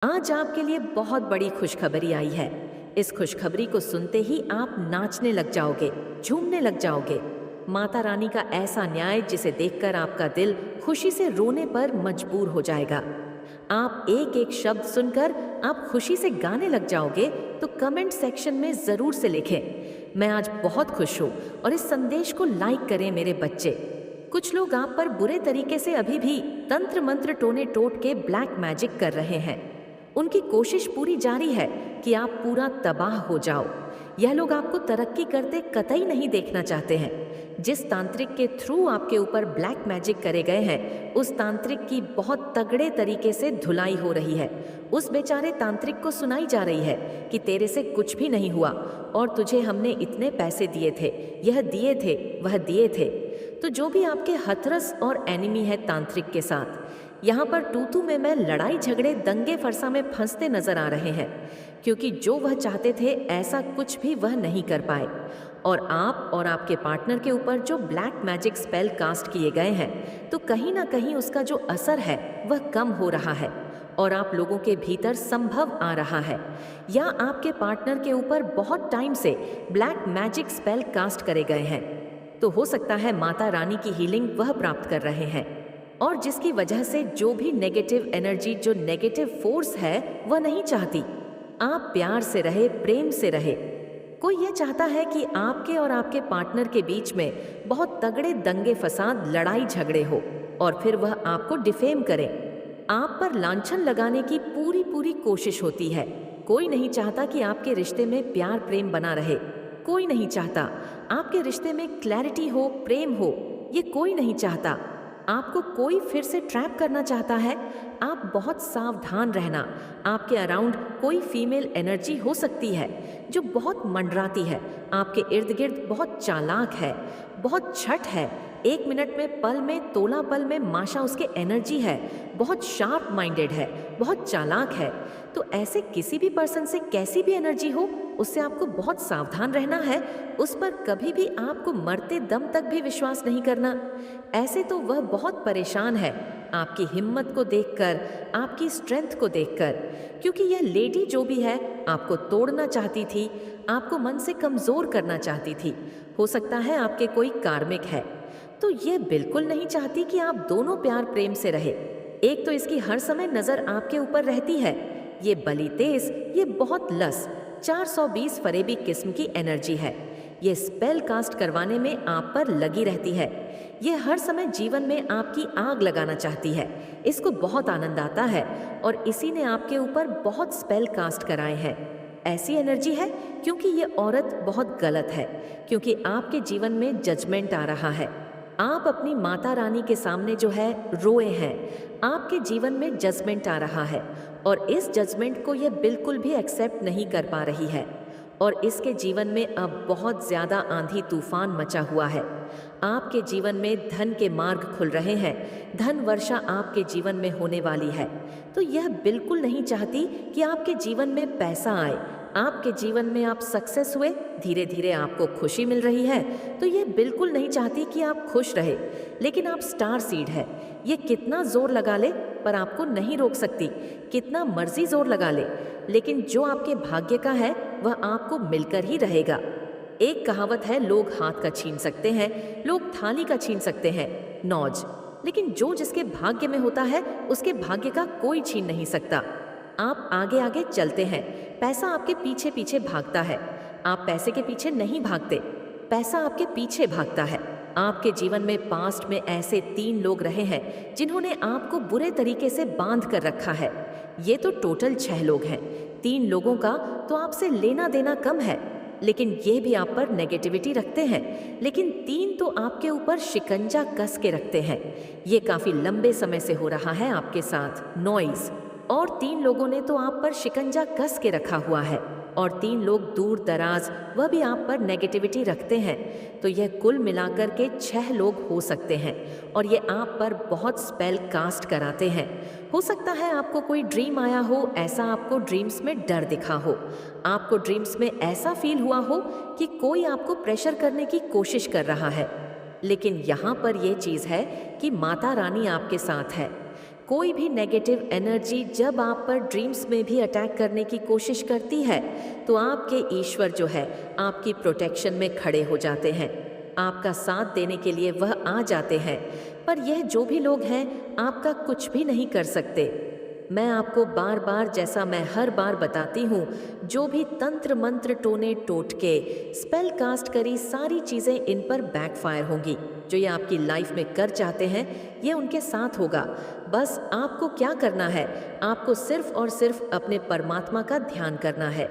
आज आपके लिए बहुत बड़ी खुशखबरी आई है। इस खुशखबरी को सुनते ही आप नाचने लग जाओगे, झूमने लग जाओगे। माता रानी का ऐसा न्याय जिसे देखकर आपका दिल खुशी से रोने पर मजबूर हो जाएगा। आप एक एक शब्द सुनकर आप खुशी से गाने लग जाओगे, तो कमेंट सेक्शन में जरूर से लिखें, मैं आज बहुत खुश हूँ, और इस संदेश को लाइक करें मेरे बच्चे। कुछ लोग आप पर बुरे तरीके से अभी भी तंत्र मंत्र टोने टोट के ब्लैक मैजिक कर रहे हैं। उनकी कोशिश पूरी जारी है कि आप पूरा तबाह हो जाओ। यह लोग आपको तरक्की करते कतई नहीं देखना चाहते हैं। जिस तांत्रिक के थ्रू आपके ऊपर ब्लैक मैजिक करे गए हैं, उस तांत्रिक की बहुत तगड़े तरीके से धुलाई हो रही है। उस बेचारे तांत्रिक को सुनाई जा रही है कि तेरे से कुछ भी नहीं हुआ, और तुझे हमने इतने पैसे दिए थे, यह दिए थे, वह दिए थे। तो जो भी आपके हथरस और एनिमी है तांत्रिक के साथ, यहाँ पर तू में मैं लड़ाई झगड़े दंगे फरसा में फंसते नजर आ रहे हैं, क्योंकि जो वह चाहते थे ऐसा कुछ भी वह नहीं कर पाए। और आप और आपके पार्टनर के ऊपर जो ब्लैक मैजिक स्पेल कास्ट किए गए हैं, तो कहीं ना कहीं उसका जो असर है वह कम हो रहा है, और आप लोगों के भीतर संभव आ रहा है, या आपके पार्टनर के ऊपर बहुत टाइम से ब्लैक मैजिक स्पेल कास्ट करे गए हैं। तो हो सकता है माता रानी की हीलिंग वह प्राप्त कर रहे हैं, और जिसकी वजह से जो भी नेगेटिव एनर्जी, जो नेगेटिव फोर्स है, वह नहीं चाहती आप प्यार से रहे, प्रेम से रहे। कोई यह चाहता है कि आपके और आपके पार्टनर के बीच में बहुत तगड़े दंगे फसाद, लड़ाई झगड़े हो, और फिर वह आपको डिफेम करे। आप पर लांछन लगाने की पूरी पूरी कोशिश होती है। कोई नहीं चाहता कि आपके रिश्ते में प्यार प्रेम बना रहे। कोई नहीं चाहता आपके रिश्ते में क्लैरिटी हो, प्रेम हो। ये कोई नहीं चाहता। आपको कोई फिर से ट्रैप करना चाहता है। आप बहुत सावधान रहना। आपके अराउंड कोई फीमेल एनर्जी हो सकती है जो बहुत मंडराती है, आपके इर्द गिर्द बहुत चालाक है, बहुत छठ है, 1 मिनट में, पल में, तोला पल में माशा उसके एनर्जी है, बहुत शार्प माइंडेड है, बहुत चालाक है। तो ऐसे किसी भी पर्सन से कैसी भी एनर्जी हो, उससे आपको बहुत सावधान रहना है। उस पर कभी भी आपको मरते दम तक भी विश्वास नहीं करना। ऐसे तो वह बहुत परेशान है आपकी हिम्मत को देखकर, आपकी स्ट्रेंथ को देखकर, क्योंकि यह लेडी जो भी है आपको तोड़ना चाहती थी, आपको मन से कमजोर करना चाहती थी। हो सकता है आपके कोई कार्मिक है, तो यह बिल्कुल नहीं चाहती कि आप दोनों प्यार प्रेम से रहे। एक तो इसकी हर समय नजर आपके ऊपर रहती है। ये बली तेज, ये बहुत लस, 420 फरेबी किस्म की एनर्जी है। ये स्पेल कास्ट करवाने में आप पर लगी रहती है। ये हर समय जीवन में आपकी आग लगाना चाहती है। इसको बहुत आनंद आता है, और इसी ने आपके ऊपर बहुत स्पेल कास्ट कराए हैं। ऐसी एनर्जी है क्योंकि ये औरत बहुत गलत है, क्योंकि आपके जीवन में जजमेंट आ रहा है। आप अपनी माता रानी के सामने जो है रोए हैं। आपके जीवन में जजमेंट आ रहा है, और इस जजमेंट को ये बिल्कुल भी एक्सेप्ट नहीं कर पा रही है, और इसके जीवन में अब बहुत ज़्यादा आंधी तूफान मचा हुआ है। आपके जीवन में धन के मार्ग खुल रहे हैं, धन वर्षा आपके जीवन में होने वाली है। तो यह बिल्कुल नहीं चाहती कि आपके जीवन में पैसा आए, आपके जीवन में आप सक्सेस हुए, धीरे धीरे आपको खुशी मिल रही है। तो ये बिल्कुल नहीं चाहती कि आप खुश रहे। लेकिन आप स्टार सीड है, ये कितना जोर लगा ले पर आपको नहीं रोक सकती, कितना मर्जी जोर लगा ले, लेकिन जो आपके भाग्य का है वह आपको मिलकर ही रहेगा। एक कहावत है, लोग हाथ का छीन सकते हैं, लोग थाली का छीन सकते हैं, नौज, लेकिन जो जिसके भाग्य में होता है उसके भाग्य का कोई छीन नहीं सकता। आप आगे आगे चलते हैं, पैसा आपके पीछे पीछे भागता है। आप पैसे के पीछे नहीं भागते, पैसा आपके पीछे भागता है। आपके जीवन में पास्ट में ऐसे 3 लोग रहे हैं जिन्होंने आपको बुरे तरीके से बांध कर रखा है। ये तो टोटल 6 लोग हैं। 3 लोगों का तो आपसे लेना देना कम है, लेकिन ये भी आप पर नेगेटिविटी रखते हैं। लेकिन 3 तो आपके ऊपर शिकंजा कस के रखते हैं। ये काफी लंबे समय से हो रहा है आपके साथ नॉइज, और 3 लोगों ने तो आप पर शिकंजा कस के रखा हुआ है, और 3 लोग दूर दराज, वह भी आप पर नेगेटिविटी रखते हैं। तो यह कुल मिलाकर के 6 लोग हो सकते हैं, और ये आप पर बहुत स्पेल कास्ट कराते हैं। हो सकता है आपको कोई ड्रीम आया हो, ऐसा आपको ड्रीम्स में डर दिखा हो, आपको ड्रीम्स में ऐसा फील हुआ हो कि कोई आपको प्रेशर करने की कोशिश कर रहा है। लेकिन यहाँ पर यह चीज़ है कि माता रानी आपके साथ है। कोई भी नेगेटिव एनर्जी जब आप पर ड्रीम्स में भी अटैक करने की कोशिश करती है तो आपके ईश्वर जो है आपकी प्रोटेक्शन में खड़े हो जाते हैं, आपका साथ देने के लिए वह आ जाते हैं। पर यह जो भी लोग हैं आपका कुछ भी नहीं कर सकते। मैं आपको बार बार, जैसा मैं हर बार बताती हूँ, जो भी तंत्र मंत्र टोने टोटके स्पेल कास्ट करी सारी चीज़ें इन पर बैकफायर होंगी। जो ये आपकी लाइफ में कर चाहते हैं ये उनके साथ होगा। बस आपको क्या करना है, आपको सिर्फ और सिर्फ अपने परमात्मा का ध्यान करना है,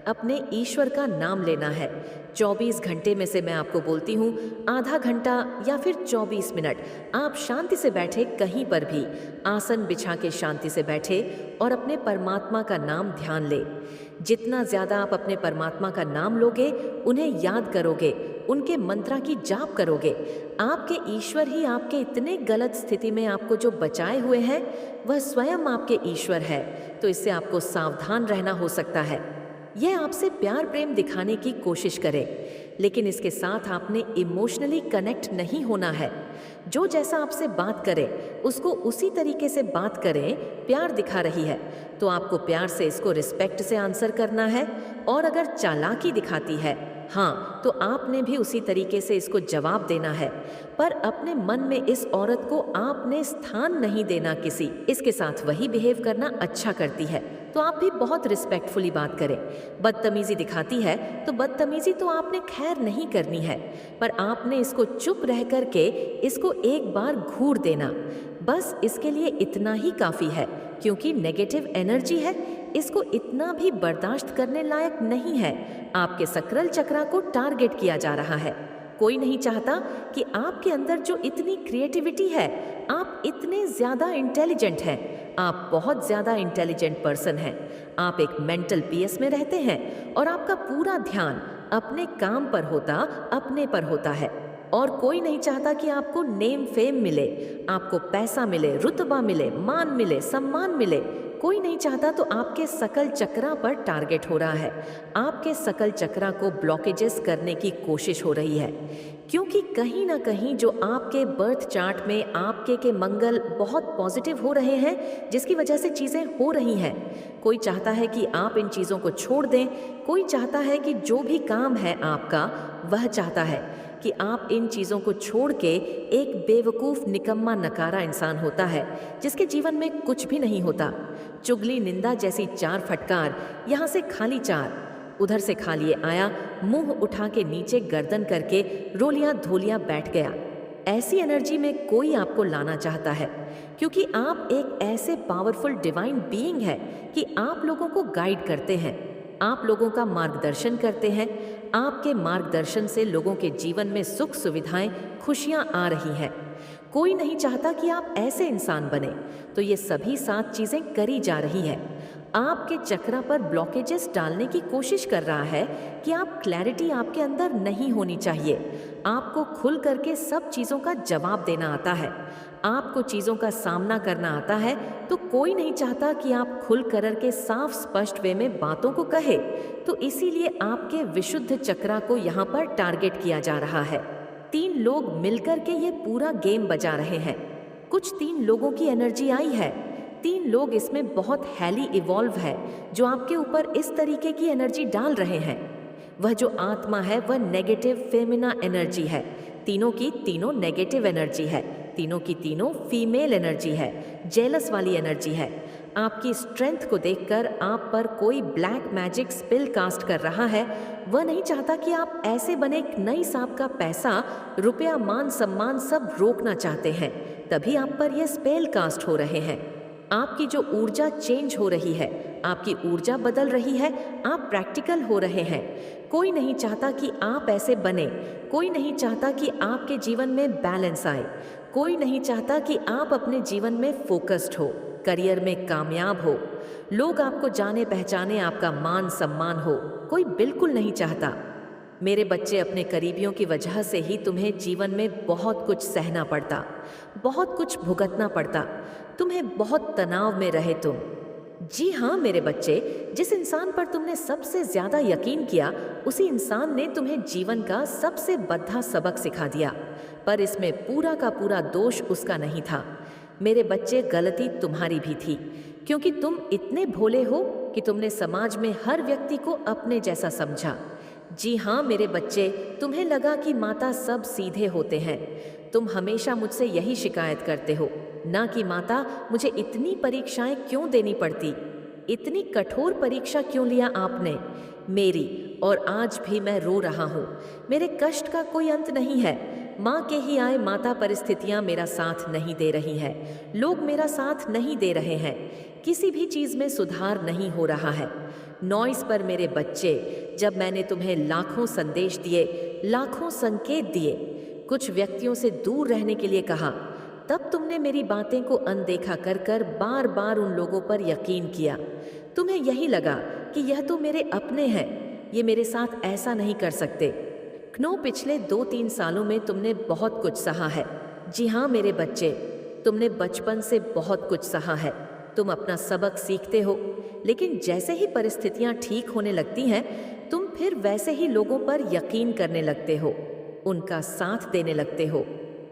अपने ईश्वर का नाम लेना है। 24 घंटे में से मैं आपको बोलती हूँ आधा घंटा या फिर 24 मिनट आप शांति से बैठे, कहीं पर भी आसन बिछा के शांति से बैठे और अपने परमात्मा का नाम ध्यान ले। जितना ज़्यादा आप अपने परमात्मा का नाम लोगे, उन्हें याद करोगे, उनके मंत्रा की जाप करोगे, आपके ईश्वर ही आपके इतने गलत स्थिति में आपको जो बचाए हुए हैं वह स्वयं आपके ईश्वर है। तो इससे आपको सावधान रहना हो सकता है। यह आपसे प्यार प्रेम दिखाने की कोशिश करे, लेकिन इसके साथ आपने इमोशनली कनेक्ट नहीं होना है। जो जैसा आपसे बात करे उसको उसी तरीके से बात करें। प्यार दिखा रही है तो आपको प्यार से इसको रिस्पेक्ट से आंसर करना है, और अगर चालाकी दिखाती है हाँ तो आपने भी उसी तरीके से इसको जवाब देना है। पर अपने मन में इस औरत को आपने स्थान नहीं देना किसी, इसके साथ वही बिहेव करना अच्छा करती है तो आप भी बहुत रिस्पेक्टफुली बात करें। बदतमीजी दिखाती है तो बदतमीजी तो आपने खैर नहीं करनी है, पर आपने इसको चुप रह करके इसको एक बार घूर देना। बस इसके लिए इतना ही काफ़ी है, क्योंकि नेगेटिव एनर्जी है, इसको इतना भी बर्दाश्त करने लायक नहीं है। आपके सकरल चक्रा को टारगेट किया जा रहा है। कोई नहीं चाहता कि आपके अंदर जो इतनी क्रिएटिविटी है, आप इतने ज़्यादा इंटेलिजेंट हैं, आप बहुत ज़्यादा इंटेलिजेंट पर्सन हैं, आप एक मेंटल पीस में रहते हैं और आपका पूरा ध्यान अपने काम पर होता, अपने पर होता है। और कोई नहीं चाहता कि आपको नेम फेम मिले, आपको पैसा मिले, रुतबा मिले, मान मिले, सम्मान मिले। कोई नहीं चाहता, तो आपके सकल चक्रा पर टारगेट हो रहा है। आपके सकल चक्रा को ब्लॉकेजेस करने की कोशिश हो रही है, क्योंकि कहीं ना कहीं जो आपके बर्थ चार्ट में आपके के मंगल बहुत पॉजिटिव हो रहे हैं, जिसकी वजह से चीज़ें हो रही हैं। कोई चाहता है कि आप इन चीज़ों को छोड़ दें, कोई चाहता है कि जो भी काम है आपका, वह चाहता है कि आप इन चीज़ों को छोड़ के एक बेवकूफ़ निकम्मा नकारा इंसान होता है, जिसके जीवन में कुछ भी नहीं होता। चुगली निंदा जैसी चार फटकार, यहाँ से खाली चार, उधर से खाली आया, मुंह उठा के नीचे गर्दन करके रोलियां धोलियां बैठ गया। ऐसी एनर्जी में कोई आपको लाना चाहता है, क्योंकि आप एक ऐसे पावरफुल डिवाइन बीइंग है कि आप लोगों को गाइड करते हैं, आप लोगों का मार्गदर्शन करते हैं। आपके मार्गदर्शन से लोगों के जीवन में सुख सुविधाएं, खुशियां आ रही हैं। कोई नहीं चाहता कि आप ऐसे इंसान बने, तो ये सभी 7 चीज़ें करी जा रही है। आपके चक्रा पर ब्लॉकेजेस डालने की कोशिश कर रहा है कि आप क्लैरिटी आपके अंदर नहीं होनी चाहिए। आपको खुल करके सब चीज़ों का जवाब देना आता है, आपको चीज़ों का सामना करना आता है, तो कोई नहीं चाहता कि आप खुल कर के साफ स्पष्ट वे में बातों को कहे। तो इसीलिए आपके विशुद्ध चक्रा को यहाँ पर टारगेट किया जा रहा है। 3 लोग मिलकर के ये पूरा गेम बजा रहे हैं। कुछ 3 लोगों की एनर्जी आई है, 3 लोग इसमें बहुत हैली इवॉल्व है, जो आपके ऊपर इस तरीके की एनर्जी डाल रहे हैं। वह जो आत्मा है वह नेगेटिव फेमिना एनर्जी है, तीनों की तीनों नेगेटिव एनर्जी है, तीनों की तीनों फीमेल एनर्जी है, जेलस वाली एनर्जी है। आपकी स्ट्रेंथ को देखकर आप पर कोई ब्लैक मैजिक स्पेल कास्ट कर रहा है। वह नहीं चाहता कि आप ऐसे बने, नई सांप का पैसा, रुपया, मान सम्मान सब रोकना चाहते हैं, तभी आप पर यह स्पेल कास्ट हो रहे हैं। आपकी जो ऊर्जा चेंज हो रही है, आपकी ऊर्जा बदल रही है, आप प्रैक्टिकल हो रहे हैं। कोई नहीं चाहता कि आप ऐसे बने, कोई नहीं चाहता कि आपके जीवन में बैलेंस आए, कोई नहीं चाहता कि आप अपने जीवन में फोकस्ड हो, करियर में कामयाब हो, लोग आपको जाने पहचाने, आपका मान सम्मान हो। कोई बिल्कुल नहीं चाहता। मेरे बच्चे, अपने करीबियों की वजह से ही तुम्हें जीवन में बहुत कुछ सहना पड़ता, बहुत कुछ भुगतना पड़ता, तुम्हें बहुत तनाव में रहे तुम। जी हाँ मेरे बच्चे, जिस इंसान पर तुमने सबसे ज़्यादा यकीन किया, उसी इंसान ने तुम्हें जीवन का सबसे बद्धा सबक सिखा दिया। पर इसमें पूरा का पूरा दोष उसका नहीं था। मेरे बच्चे, गलती तुम्हारी भी थी, क्योंकि तुम इतने भोले हो कि तुमने समाज में हर व्यक्ति को अपने जैसा समझा। जी हाँ मेरे बच्चे, तुम्हें लगा कि माता सब सीधे होते हैं। तुम हमेशा मुझसे यही शिकायत करते हो, ना कि माता मुझे इतनी परीक्षाएं क्यों देनी पड़ती, इतनी कठोर परीक्षा क्यों लिया आपने मेरी। और आज भी मैं रो रहा हूँ। मेरे कष्ट का कोई अंत नहीं है। माँ के ही आए माता परिस्थितियाँ मेरा साथ नहीं दे रही है, लोग मेरा साथ नहीं दे रहे हैं, किसी भी चीज़ में सुधार नहीं हो रहा है। नॉइस पर मेरे बच्चे, जब मैंने तुम्हें लाखों संदेश दिए, लाखों संकेत दिए, कुछ व्यक्तियों से दूर रहने के लिए कहा, तब तुमने मेरी बातें को अनदेखा कर कर बार बार उन लोगों पर यकीन किया। तुम्हें यही लगा कि यह तो मेरे अपने हैं, ये मेरे साथ ऐसा नहीं कर सकते। क्नो, पिछले 2-3 सालों में तुमने बहुत कुछ सहा है। जी हाँ मेरे बच्चे, तुमने बचपन से बहुत कुछ सहा है। तुम अपना सबक सीखते हो, लेकिन जैसे ही परिस्थितियां ठीक होने लगती हैं, तुम फिर वैसे ही लोगों पर यकीन करने लगते हो, उनका साथ देने लगते हो।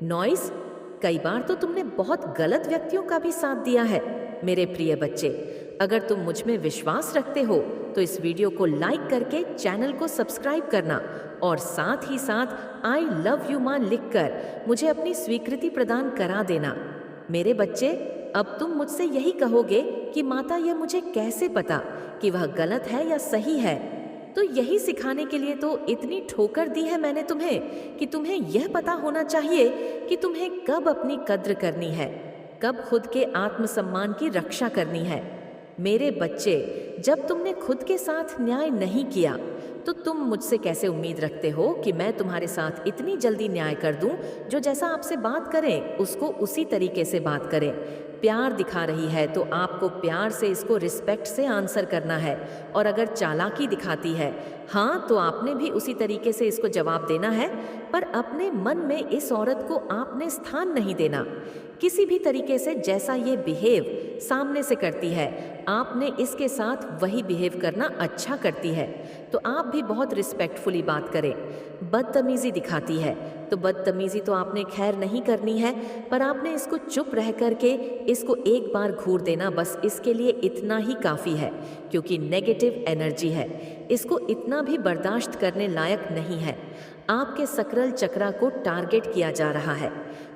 नॉइस, कई बार तो तुमने बहुत गलत व्यक्तियों का भी साथ दिया है। मेरे प्रिय बच्चे, अगर तुम मुझ में विश्वास रखते हो तो इस वीडियो को लाइक करके चैनल को सब्सक्राइब करना और साथ ही साथ आई लव यू मां लिखकर मुझे अपनी स्वीकृति प्रदान करा देना। मेरे बच्चे, अब तुम मुझसे यही कहोगे कि माता, यह मुझे कैसे पता कि वह गलत है या सही है। तो यही सिखाने के लिए तो इतनी ठोकर दी है मैंने तुम्हें कि तुम्हें यह पता होना चाहिए कि तुम्हें कब अपनी कद्र करनी है, कब खुद के आत्मसम्मान की रक्षा करनी है। मेरे बच्चे, जब तुमने खुद के साथ न्याय नहीं किया तो तुम मुझसे कैसे उम्मीद रखते हो कि मैं तुम्हारे साथ इतनी जल्दी न्याय कर दूं? जो जैसा आपसे बात करें उसको उसी तरीके से बात करें। प्यार दिखा रही है तो आपको प्यार से इसको रिस्पेक्ट से आंसर करना है, और अगर चालाकी दिखाती है हाँ तो आपने भी उसी तरीके से इसको जवाब देना है। पर अपने मन में इस औरत को आपने स्थान नहीं देना। किसी भी तरीके से जैसा ये बिहेव सामने से करती है, आपने इसके साथ वही बिहेव करना अच्छा करती है, तो आप भी बहुत रिस्पेक्टफुली बात करें। बदतमीजी दिखाती है तो बदतमीजी तो आपने खैर नहीं करनी है, पर आपने इसको चुप रह करके इसको एक बार घूर देना, बस इसके लिए इतना ही काफ़ी है, क्योंकि नेगेटिव एनर्जी है, इसको इतना भी बर्दाश्त करने लायक नहीं है। आपके सकरल चक्रा को टारगेट किया जा रहा है।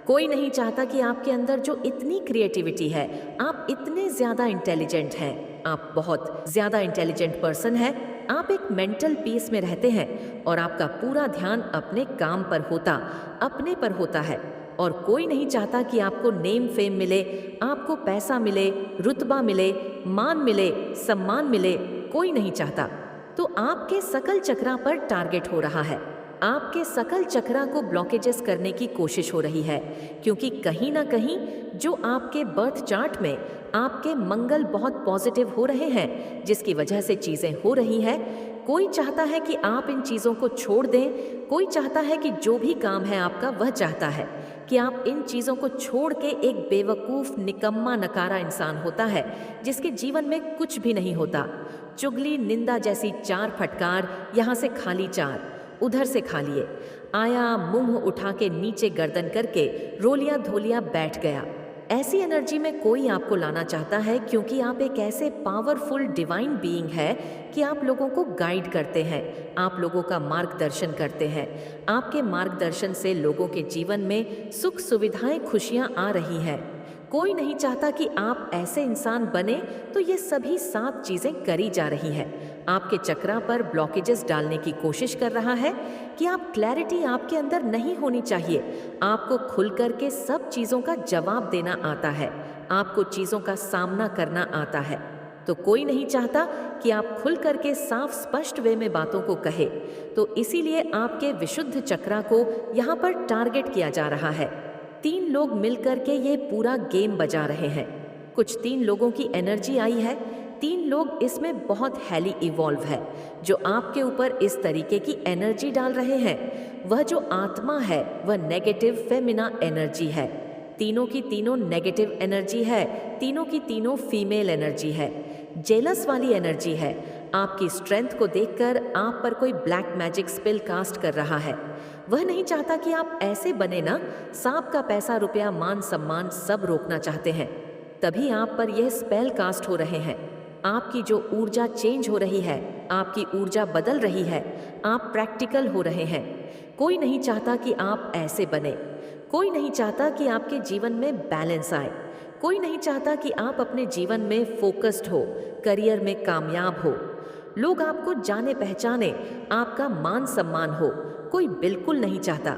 कोई नहीं चाहता कि आपके अंदर जो इतनी क्रिएटिविटी है, आप इतने ज़्यादा इंटेलिजेंट हैं, आप बहुत ज़्यादा इंटेलिजेंट पर्सन हैं, आप एक मेंटल पीस में रहते हैं और आपका पूरा ध्यान अपने काम पर होता, अपने पर होता है। और कोई नहीं चाहता कि आपको नेम फेम मिले, आपको पैसा मिले, रुतबा मिले, मान मिले, सम्मान मिले, कोई नहीं चाहता। तो आपके सकल चक्रा पर टारगेट हो रहा है, आपके सकल चक्रा को ब्लॉकेजेस करने की कोशिश हो रही है, क्योंकि कहीं ना कहीं जो आपके बर्थ चार्ट में आपके मंगल बहुत पॉजिटिव हो रहे हैं, जिसकी वजह से चीज़ें हो रही हैं। कोई चाहता है कि आप इन चीज़ों को छोड़ दें, कोई चाहता है कि जो भी काम है आपका, वह चाहता है कि आप इन चीज़ों को छोड़ के एक बेवकूफ़, निकम्मा, नकारा इंसान होता है जिसके जीवन में कुछ भी नहीं होता। चुगली, निंदा जैसी 4 फटकार, यहाँ से खाली 4, उधर से खा लिए, आया मुंह उठा के नीचे गर्दन करके रोलिया धोलिया बैठ गया। ऐसी एनर्जी में कोई आपको लाना चाहता है, क्योंकि आप एक ऐसे पावरफुल डिवाइन बीइंग है कि आप लोगों को गाइड करते हैं, आप लोगों का मार्गदर्शन करते हैं। आपके मार्गदर्शन से लोगों के जीवन में सुख सुविधाएं, खुशियां आ रही हैं। कोई नहीं चाहता कि आप ऐसे इंसान बने, तो ये सभी 7 चीज़ें करी जा रही हैं। आपके चक्रा पर ब्लॉकेजेस डालने की कोशिश कर रहा है कि आप क्लैरिटी आपके अंदर नहीं होनी चाहिए। आपको खुल करके सब चीज़ों का जवाब देना आता है, आपको चीज़ों का सामना करना आता है। तो कोई नहीं चाहता कि आप खुल करके साफ स्पष्ट वे में बातों को कहे, तो इसीलिए आपके विशुद्ध चक्रा को यहाँ पर टारगेट किया जा रहा है। 3 लोग मिलकर के ये पूरा गेम बजा रहे हैं। कुछ 3 लोगों की एनर्जी आई है, 3 लोग इसमें बहुत हैली इवॉल्व है, जो आपके ऊपर इस तरीके की एनर्जी डाल रहे हैं। वह जो आत्मा है वह नेगेटिव फेमिना एनर्जी है, तीनों की तीनों नेगेटिव एनर्जी है, तीनों की तीनों फीमेल एनर्जी है, जेलस वाली एनर्जी है। आपकी स्ट्रेंथ को देखकर आप पर कोई ब्लैक मैजिक स्पेल कास्ट कर रहा है। वह नहीं चाहता कि आप ऐसे बने ना, सांप का पैसा रुपया मान सम्मान सब रोकना चाहते हैं। तभी आप पर यह स्पेल कास्ट हो रहे हैं। आपकी जो ऊर्जा चेंज हो रही है, आपकी ऊर्जा बदल रही है, आप प्रैक्टिकल हो रहे हैं। कोई नहीं चाहता कि आप ऐसे बने। कोई नहीं चाहता कि आपके जीवन में बैलेंस आए। कोई नहीं चाहता कि आप अपने जीवन में फोकस्ड हो, करियर में कामयाब हो, लोग आपको जाने पहचाने, आपका मान सम्मान हो। कोई बिल्कुल नहीं चाहता।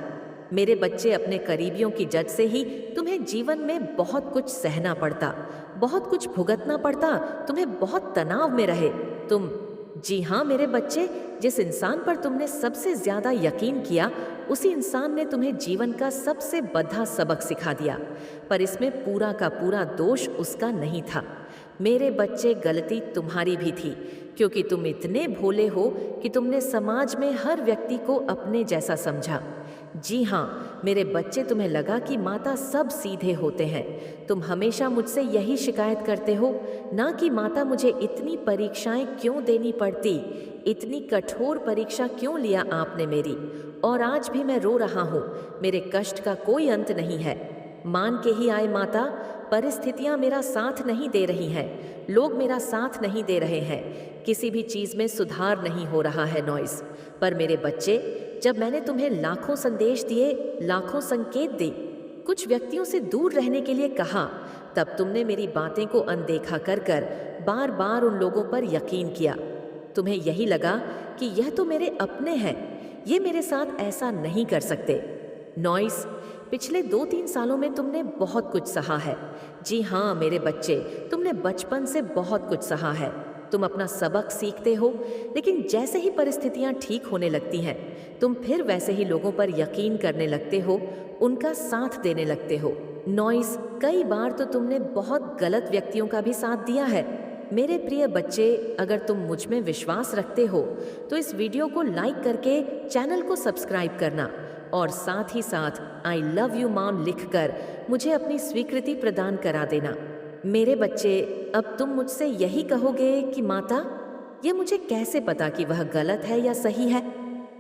मेरे बच्चे, अपने करीबियों की जज से ही तुम्हें जीवन में बहुत कुछ सहना पड़ता, बहुत कुछ भुगतना पड़ता, तुम्हें बहुत तनाव में रहे तुम। जी हाँ मेरे बच्चे, जिस इंसान पर तुमने सबसे ज्यादा यकीन किया, उसी इंसान ने तुम्हें जीवन का सबसे बड़ा सबक सिखा दिया। पर इसमें पूरा का पूरा दोष उसका नहीं था। मेरे बच्चे, गलती तुम्हारी भी थी, क्योंकि तुम इतने भोले हो कि तुमने समाज में हर व्यक्ति को अपने जैसा समझा। जी हाँ मेरे बच्चे, तुम्हें लगा कि माता सब सीधे होते हैं। तुम हमेशा मुझसे यही शिकायत करते हो ना कि माता मुझे इतनी परीक्षाएं क्यों देनी पड़ती, इतनी कठोर परीक्षा क्यों लिया आपने मेरी, और आज भी मैं रो रहा हूँ। मेरे कष्ट का कोई अंत नहीं है। मान के ही आए माता, परिस्थितियां मेरा साथ नहीं दे रही हैं, लोग मेरा साथ नहीं दे रहे हैं, किसी भी चीज में सुधार नहीं हो रहा है नॉइस। पर मेरे बच्चे, जब मैंने तुम्हें लाखों संदेश दिए, लाखों संकेत दी, कुछ व्यक्तियों से दूर रहने के लिए कहा, तब तुमने मेरी बातें को अनदेखा कर कर बार बार उन लोगों पर यकीन किया। तुम्हें यही लगा कि यह तो मेरे अपने हैं, ये मेरे साथ ऐसा नहीं कर सकते। नॉइस, पिछले 2-3 सालों में तुमने बहुत कुछ सहा है। जी हाँ मेरे बच्चे, तुमने बचपन से बहुत कुछ सहा है। तुम अपना सबक सीखते हो, लेकिन जैसे ही परिस्थितियां ठीक होने लगती हैं, तुम फिर वैसे ही लोगों पर यकीन करने लगते हो, उनका साथ देने लगते हो। नॉइस, कई बार तो तुमने बहुत गलत व्यक्तियों का भी साथ दिया है। मेरे प्रिय बच्चे, अगर तुम मुझ में विश्वास रखते हो तो इस वीडियो को लाइक करके चैनल को सब्सक्राइब करना, और साथ ही साथ आई लव यू मॉम लिखकर मुझे अपनी स्वीकृति प्रदान करा देना। मेरे बच्चे, अब तुम मुझसे यही कहोगे कि माता, ये मुझे कैसे पता कि वह गलत है या सही है?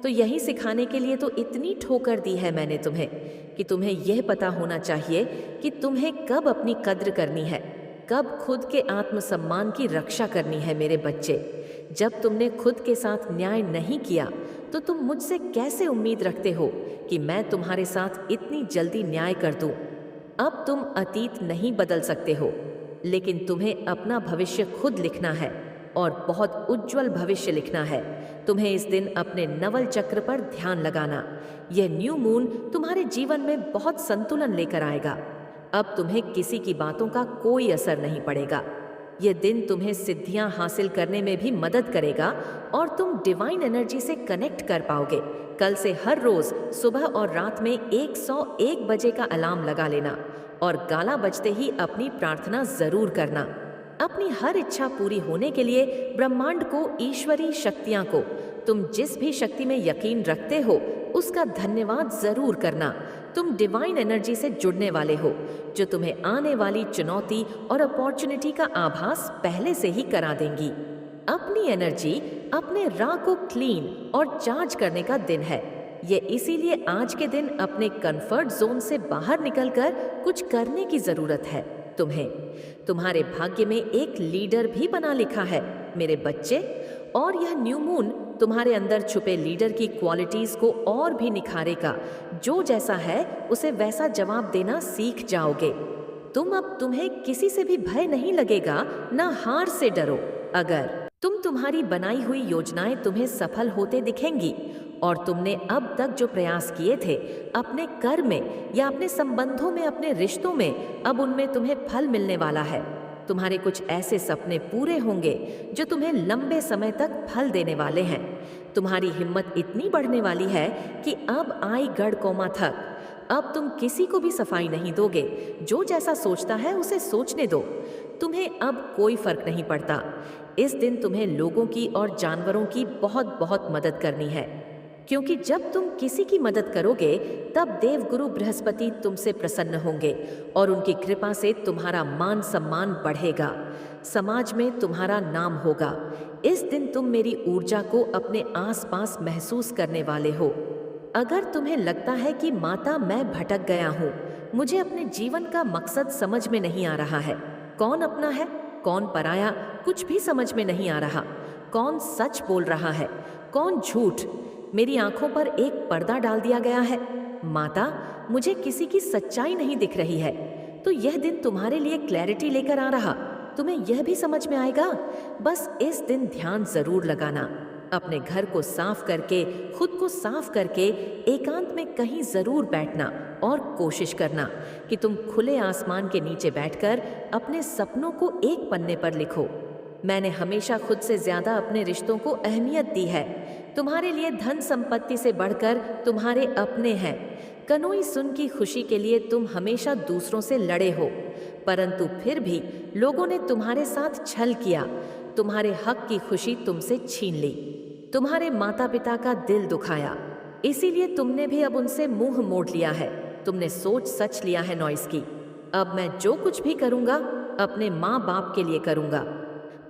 तो यही सिखाने के लिए तो इतनी ठोकर दी है मैंने तुम्हें कि तुम्हें यह पता होना चाहिए कि तुम्हें कब अपनी कद्र करनी है, कब खुद के आत्मसम्मान की रक्षा करनी है। मेरे बच्चे, जब तुमने खुद के साथ न्याय नहीं किया, तो तुम मुझसे कैसे उम्मीद रखते हो कि मैं तुम्हारे साथ इतनी जल्दी न्याय कर दूं? अब तुम अतीत नहीं बदल सकते हो, लेकिन तुम्हें अपना भविष्य खुद लिखना है, और बहुत उज्जवल भविष्य लिखना है। तुम्हें इस दिन अपने नवल चक्र पर ध्यान लगाना। यह न्यू मून तुम्हारे जीवन में बहुत संतुलन लेकर आएगा। अब तुम्हें किसी की बातों का कोई असर नहीं पड़ेगा। यह दिन तुम्हें सिद्धियां हासिल करने में भी मदद करेगा, और तुम डिवाइन एनर्जी से कनेक्ट कर पाओगे। कल से हर रोज सुबह और रात में 101 बजे का अलार्म लगा लेना, और गाला बजते ही अपनी प्रार्थना जरूर करना। अपनी हर इच्छा पूरी होने के लिए ब्रह्मांड को, ईश्वरीय शक्तियां को, तुम जिस भी शक्ति में यकीन रखते हो उसका धन्यवाद जरूर करना। तुम डिवाइन एनर्जी से जुड़ने वाले हो, जो तुम्हें आने वाली चुनौती और अपॉर्चुनिटी का आभास पहले से ही करा देंगी। अपनी एनर्जी, अपने राह को क्लीन और चार्ज करने का दिन है। ये इसीलिए आज के दिन अपने कंफर्ट जोन से बाहर निकलकर कुछ करने की जरूरत है। तुम्हें तुम्हारे भाग्य में एक लीडर भी बना लिखा है मेरे बच्चे, और यह न्यू मून तुम्हारे अंदर छुपे लीडर की क्वालिटीज को और भी निखारेगा। जो जैसा है उसे वैसा जवाब देना सीख जाओगे। तुम्हें किसी से भी भय नहीं लगेगा, ना हार से डरो। अगर तुम्हारी बनाई हुई योजनाएं तुम्हें सफल होते दिखेंगी, और तुमने अब तक जो प्रयास किए थे अपने कर्म में या अपने संबंधों में, अपने रिश्तों में, अब उनमें तुम्हें फल मिलने वाला है। तुम्हारे कुछ ऐसे सपने पूरे होंगे जो तुम्हें लंबे समय तक फल देने वाले हैं। तुम्हारी हिम्मत इतनी बढ़ने वाली है कि अब आई गढ़ कोमा थक। अब तुम किसी को भी सफाई नहीं दोगे। जो जैसा सोचता है उसे सोचने दो। तुम्हें अब कोई फर्क नहीं पड़ता। इस दिन तुम्हें लोगों की और जानवरों की बहुत बहुत मदद करनी है, क्योंकि जब तुम किसी की मदद करोगे तब देवगुरु बृहस्पति तुमसे प्रसन्न होंगे, और उनकी कृपा से तुम्हारा मान सम्मान बढ़ेगा, समाज में तुम्हारा नाम होगा। इस दिन तुम मेरी ऊर्जा को अपने आसपास महसूस करने वाले हो। अगर तुम्हें लगता है कि माता मैं भटक गया हूँ, मुझे अपने जीवन का मकसद समझ में नहीं आ रहा है, कौन अपना है कौन पराया कुछ भी समझ में नहीं आ रहा, कौन सच बोल रहा है कौन झूठ, मेरी आंखों पर एक पर्दा डाल दिया गया है, माता मुझे किसी की सच्चाई नहीं दिख रही है, तो यह दिन तुम्हारे लिए क्लैरिटी लेकर आ रहा, तुम्हें यह भी समझ में आएगा। बस इस दिन ध्यान जरूर लगाना, अपने घर को साफ करके खुद को साफ करके एकांत में कहीं जरूर बैठना और कोशिश करना कि तुम खुले आसमान के नीचे बैठकर अपने सपनों को एक पन्ने पर लिखो। मैंने हमेशा खुद से ज्यादा अपने रिश्तों को अहमियत दी है, तुम्हारे लिए धन संपत्ति से बढ़कर तुम्हारे अपने हैं। कनोई सुन की खुशी के लिए तुम हमेशा दूसरों से लड़े हो, परंतु फिर भी लोगों ने तुम्हारे साथ छल किया, तुम्हारे हक की खुशी तुमसे छीन ली, तुम्हारे माता पिता का दिल दुखाया, इसीलिए तुमने भी अब उनसे मुंह मोड़ लिया है, तुमने सोच सच लिया है नॉइस की। अब मैं जो कुछ भी करूंगा अपने माँ बाप के लिए करूंगा,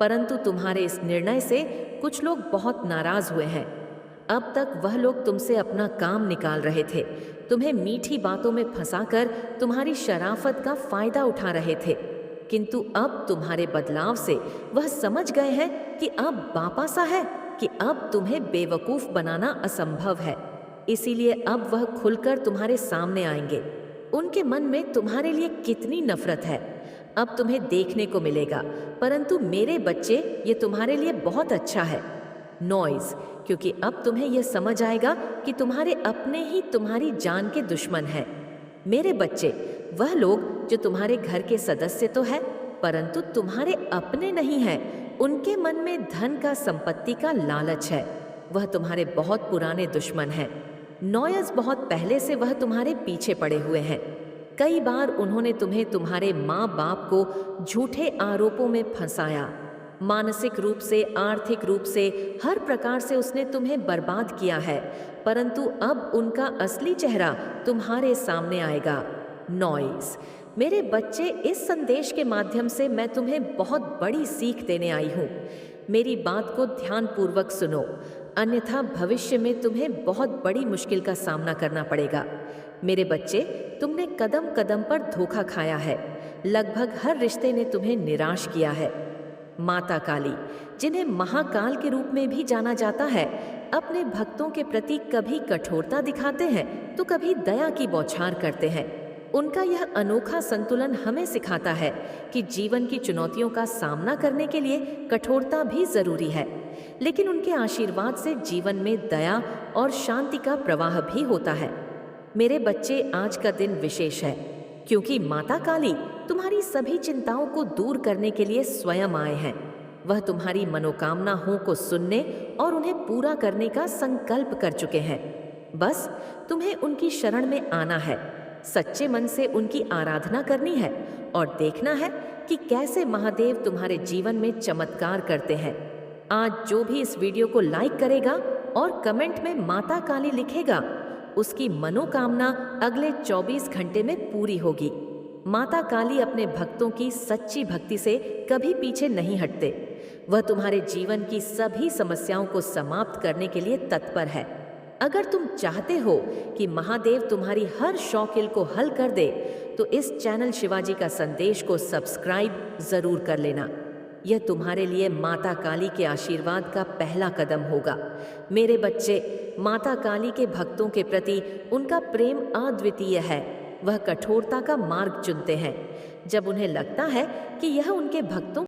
परंतु तुम्हारे इस निर्णय से कुछ लोग बहुत नाराज हुए हैं। अब तक वह लोग तुमसे अपना काम निकाल रहे थे, तुम्हें मीठी बातों में फंसाकर तुम्हारी शराफत का फायदा उठा रहे थे, किंतु अब तुम्हारे बदलाव से वह समझ गए हैं कि अब बापा सा है कि अब तुम्हें बेवकूफ बनाना असंभव है, इसीलिए अब वह खुलकर तुम्हारे सामने आएंगे। उनके मन में तुम्हारे लिए कितनी नफरत है अब तुम्हें देखने को मिलेगा, परंतु मेरे बच्चे ये तुम्हारे लिए बहुत अच्छा है नॉइज, क्योंकि अब तुम्हें यह समझ आएगा कि तुम्हारे अपने ही तुम्हारी जान के दुश्मन हैं। मेरे बच्चे, वह लोग जो तुम्हारे घर के सदस्य तो है परंतु तुम्हारे अपने नहीं हैं, उनके मन में धन का संपत्ति का लालच है, वह तुम्हारे बहुत पुराने दुश्मन हैं। नॉयज बहुत पहले से वह तुम्हारे पीछे पड़े हुए हैं। कई बार उन्होंने तुम्हें तुम्हारे माँ बाप को झूठे आरोपों में फंसाया, मानसिक रूप से आर्थिक रूप से हर प्रकार से उसने तुम्हें बर्बाद किया है, परंतु अब उनका असली चेहरा तुम्हारे सामने आएगा नॉइज। मेरे बच्चे, इस संदेश के माध्यम से मैं तुम्हें बहुत बड़ी सीख देने आई हूँ, मेरी बात को ध्यानपूर्वक सुनो, अन्यथा भविष्य में तुम्हें बहुत बड़ी मुश्किल का सामना करना पड़ेगा। मेरे बच्चे, तुमने कदम कदम पर धोखा खाया है, लगभग हर रिश्ते ने तुम्हें निराश किया है। माता काली, जिन्हें महाकाल के रूप में भी जाना जाता है, अपने भक्तों के प्रति कभी कठोरता दिखाते हैं तो कभी दया की बौछार करते हैं। उनका यह अनोखा संतुलन हमें सिखाता है कि जीवन की चुनौतियों का सामना करने के लिए कठोरता भी जरूरी है, लेकिन उनके आशीर्वाद से जीवन में दया और शांति का प्रवाह भी होता है। मेरे बच्चे, आज का दिन विशेष है क्योंकि माता काली तुम्हारी सभी चिंताओं को दूर करने के लिए स्वयं आए हैं। वह तुम्हारी मनोकामनाओं को सुनने और उन्हें पूरा करने का संकल्प कर चुके हैं। बस तुम्हें उनकी शरण में आना है, सच्चे मन से उनकी आराधना करनी है और देखना है कि कैसे महादेव तुम्हारे जीवन में चमत्कार करते हैं। आज जो भी इस वीडियो को लाइक करेगा और कमेंट में माता काली लिखेगा, उसकी मनोकामना अगले 24 घंटे में पूरी होगी। माता काली अपने भक्तों की सच्ची भक्ति से कभी पीछे नहीं हटते, वह तुम्हारे जीवन की सभी समस्याओं को समाप्त करने के लिए तत्पर है। अगर तुम चाहते हो कि महादेव तुम्हारी हर शौकिल को हल कर दे, तो इस चैनल शिवाजी का संदेश को सब्सक्राइब जरूर कर लेना। यह तुम्हारे लिए माता काली के आशीर्वाद का पहला कदम होगा। मेरे बच्चे, माता काली के भक्तों के प्रति उनका प्रेम अद्वितीय है। वह कठोरता का मार्ग चुनते हैं जब उन्हें लगता है कि यह उनके भक्तों